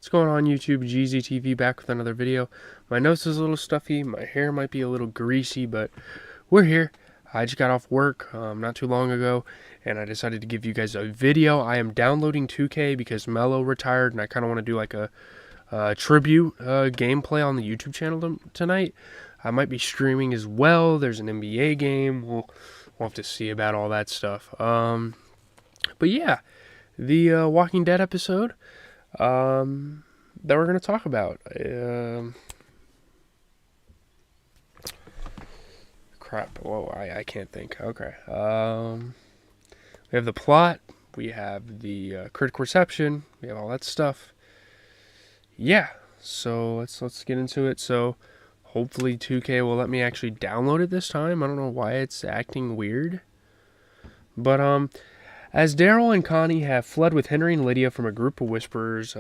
What's going on YouTube? GZTV back with another video. My nose is a little stuffy, my hair might be a little greasy, but we're here. I just got off work not too long ago, and I decided to give you guys a video. I am downloading 2K because Mello retired, and I kind of want to do like a tribute gameplay on the YouTube channel tonight. I might be streaming as well. There's an NBA game. We'll have to see about all that stuff. But yeah, the Walking Dead episode that we're going to talk about. Crap. Whoa, I can't think. Okay. We have the plot. We have the critical reception. We have all that stuff. Yeah. So let's get into it. So hopefully 2K will let me actually download it this time. I don't know why it's acting weird. But as Daryl and Connie have fled with Henry and Lydia from a group of Whisperers,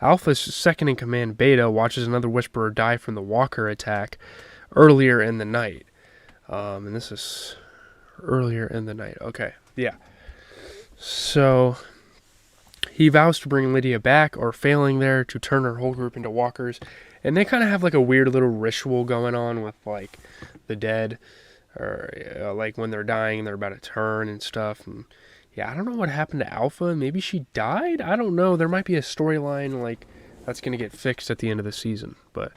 Alpha's second-in-command, Beta, watches another Whisperer die from the Walker attack earlier in the night. And this is earlier in the night. Okay, yeah. So he vows to bring Lydia back, or failing there, to turn her whole group into walkers. And they kind of have like a weird little ritual going on with like the dead, or like when they're dying, they're about to turn and stuff. And yeah, I don't know what happened to Alpha. Maybe she died? I don't know. There might be a storyline like that's going to get fixed at the end of the season. But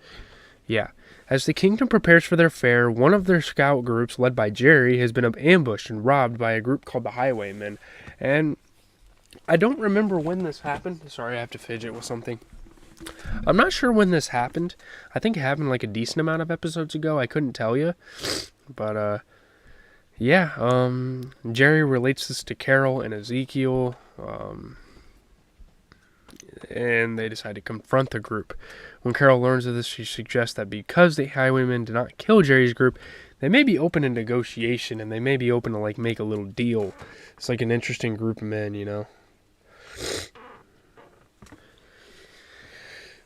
yeah. As the kingdom prepares for their fair, one of their scout groups, led by Jerry, has been ambushed and robbed by a group called the Highwaymen. And I don't remember when this happened. Sorry, I have to fidget with something. I'm not sure when this happened. I think it happened like a decent amount of episodes ago. I couldn't tell you. But, yeah, Jerry relates this to Carol and Ezekiel, and they decide to confront the group. When Carol learns of this, she suggests that because the Highwaymen did not kill Jerry's group, they may be open to negotiation, and they may be open to, like, make a little deal. It's like an interesting group of men, you know?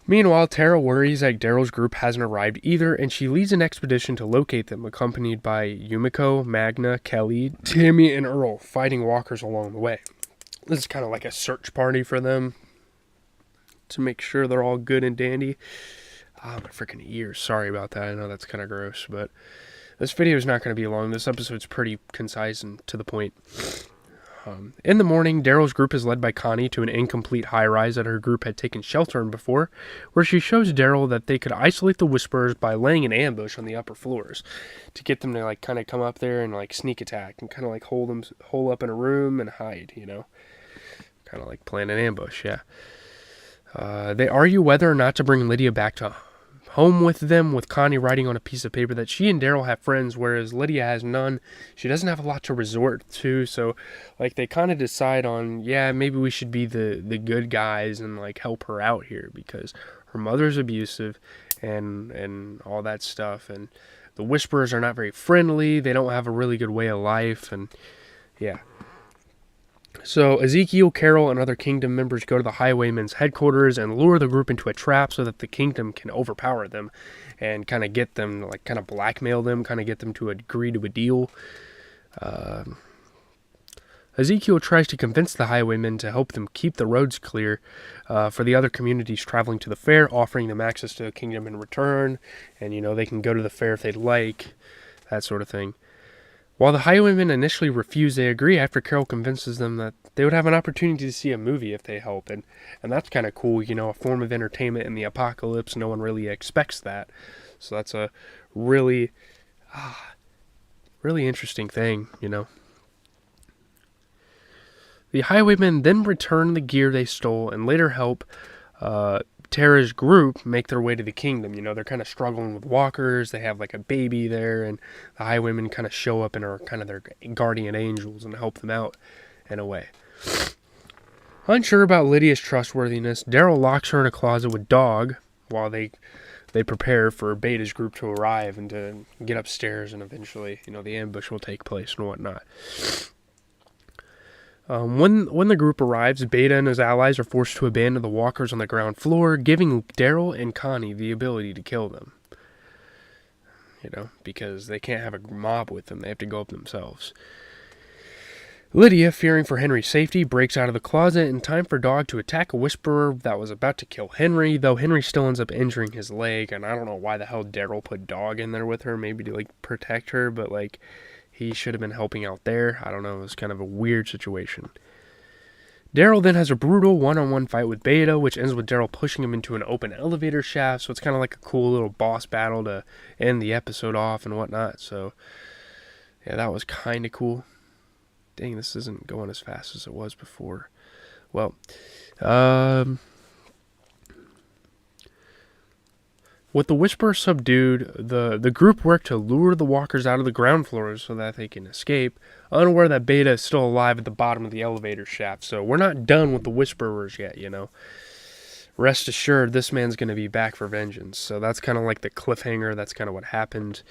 Meanwhile, Tara worries that Daryl's group hasn't arrived either, and she leads an expedition to locate them, accompanied by Yumiko, Magna, Kelly, Tammy, and Earl, fighting walkers along the way. This is kind of like a search party for them, to make sure they're all good and dandy. Ah, my freaking ears. Sorry about that. I know that's kind of gross, but this video is not going to be long. This episode's pretty concise and to the point. In the morning, Daryl's group is led by Connie to an incomplete high-rise that her group had taken shelter in before, where she shows Daryl that they could isolate the Whisperers by laying an ambush on the upper floors to get them to like kind of come up there and like sneak attack and kind of like hole up in a room and hide, you know, kind of like plan an ambush. Yeah. They argue whether or not to bring Lydia back to home with them, with Connie writing on a piece of paper that she and Daryl have friends, whereas Lydia has none. She doesn't have a lot to resort to, so like they kind of decide on, yeah, maybe we should be the good guys and like help her out here because her mother's abusive and all that stuff, and the Whisperers are not very friendly. They don't have a really good way of life, and yeah. So Ezekiel, Carol, and other kingdom members go to the Highwaymen's headquarters and lure the group into a trap so that the kingdom can overpower them and kind of get them, like kind of blackmail them, kind of get them to agree to a deal. Ezekiel tries to convince the Highwaymen to help them keep the roads clear for the other communities traveling to the fair, offering them access to the kingdom in return, and, you know, they can go to the fair if they'd like, that sort of thing. While the Highwaymen initially refuse, they agree after Carol convinces them that they would have an opportunity to see a movie if they help. And that's kind of cool, you know, a form of entertainment in the apocalypse. No one really expects that. So that's a really interesting thing, you know. The Highwaymen then return the gear they stole and later help Tara's group make their way to the kingdom. You know, they're kind of struggling with walkers. They have like a baby there, and the Highwaymen kind of show up and are kind of their guardian angels and help them out in a way. Unsure about Lydia's trustworthiness, Daryl locks her in a closet with Dog while they prepare for Beta's group to arrive and to get upstairs, and eventually, you know, the ambush will take place and whatnot. When the group arrives, Beta and his allies are forced to abandon the walkers on the ground floor, giving Daryl and Connie the ability to kill them. You know, because they can't have a mob with them. They have to go up themselves. Lydia, fearing for Henry's safety, breaks out of the closet in time for Dog to attack a Whisperer that was about to kill Henry, though Henry still ends up injuring his leg, and I don't know why the hell Daryl put Dog in there with her, maybe to, protect her, but, he should have been helping out there. I don't know, it was kind of a weird situation. Daryl then has a brutal one-on-one fight with Beta, which ends with Daryl pushing him into an open elevator shaft, so it's kind of like a cool little boss battle to end the episode off and whatnot, so, yeah, that was kind of cool. Dang, this isn't going as fast as it was before. Well, with the Whisperer subdued, the group worked to lure the walkers out of the ground floors so that they can escape, unaware that Beta is still alive at the bottom of the elevator shaft. So we're not done with the Whisperers yet, Rest assured, this man's going to be back for vengeance. So that's kind of like the cliffhanger. That's kind of what happened.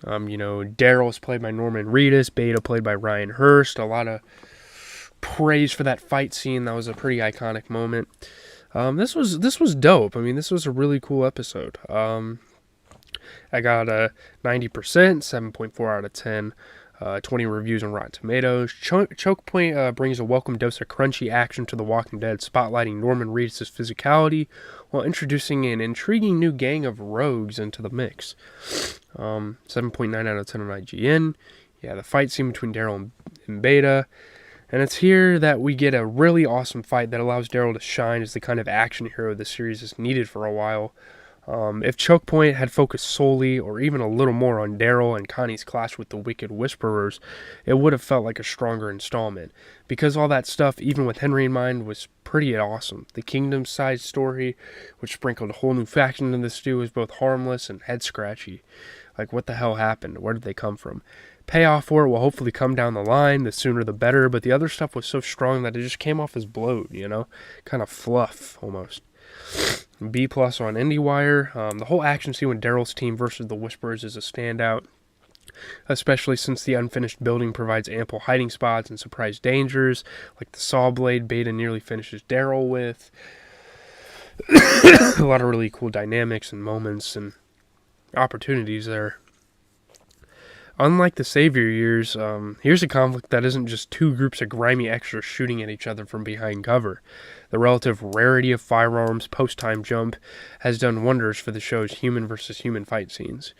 Daryl is played by Norman Reedus, Beta played by Ryan Hurst. A lot of praise for that fight scene. That was a pretty iconic moment. This was dope. I mean, this was a really cool episode. I got a 90%, 7.4 out of 10. 20 reviews on Rotten Tomatoes. Chokepoint brings a welcome dose of crunchy action to The Walking Dead, spotlighting Norman Reedus' physicality while introducing an intriguing new gang of rogues into the mix. 7.9 out of 10 on IGN. Yeah, the fight scene between Daryl and Beta. And it's here that we get a really awesome fight that allows Daryl to shine as the kind of action hero the series has needed for a while. If Chokepoint had focused solely or even a little more on Daryl and Connie's clash with the Wicked Whisperers, it would have felt like a stronger installment. Because all that stuff, even with Henry in mind, was pretty awesome. The Kingdom side story, which sprinkled a whole new faction into the stew, was both harmless and head-scratchy. Like, what the hell happened? Where did they come from? Payoff for it will hopefully come down the line, the sooner the better, but the other stuff was so strong that it just came off as bloat, Kind of fluff, almost. B+ on IndieWire. The whole action scene with Daryl's team versus the Whisperers is a standout, especially since the unfinished building provides ample hiding spots and surprise dangers, like the saw blade Beta nearly finishes Daryl with. A lot of really cool dynamics and moments and opportunities there. Unlike the Savior years, here's a conflict that isn't just two groups of grimy extras shooting at each other from behind cover. The relative rarity of firearms post-time jump has done wonders for the show's human versus human fight scenes.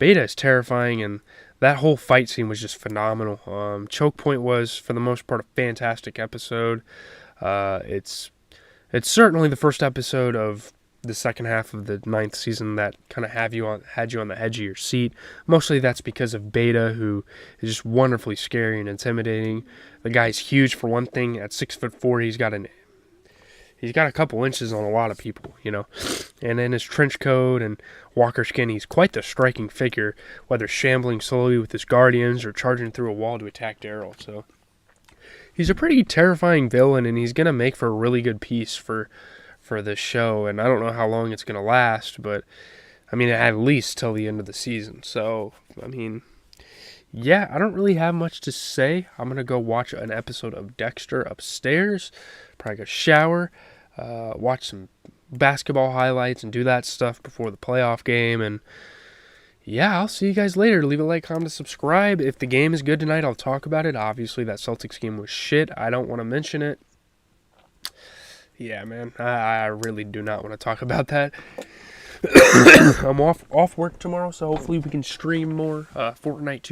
Beta is terrifying, and that whole fight scene was just phenomenal. Chokepoint was, for the most part, a fantastic episode. It's certainly the first episode of the second half of the 9th season that kind of had you on the edge of your seat. Mostly that's because of Beta, who is just wonderfully scary and intimidating. The guy's huge for one thing. At 6'4", he's got a couple inches on a lot of people, And in his trench coat and walker skin, he's quite the striking figure, whether shambling slowly with his guardians or charging through a wall to attack Daryl. So he's a pretty terrifying villain, and he's gonna make for a really good piece for this show, and I don't know how long it's going to last, but, at least till the end of the season. So, yeah, I don't really have much to say. I'm going to go watch an episode of Dexter upstairs, probably go shower, watch some basketball highlights, and do that stuff before the playoff game, and yeah, I'll see you guys later. Leave a like, comment, subscribe. If the game is good tonight, I'll talk about it. Obviously, that Celtics game was shit. I don't want to mention it. Yeah, man, I really do not want to talk about that. I'm off work tomorrow, so hopefully we can stream more Fortnite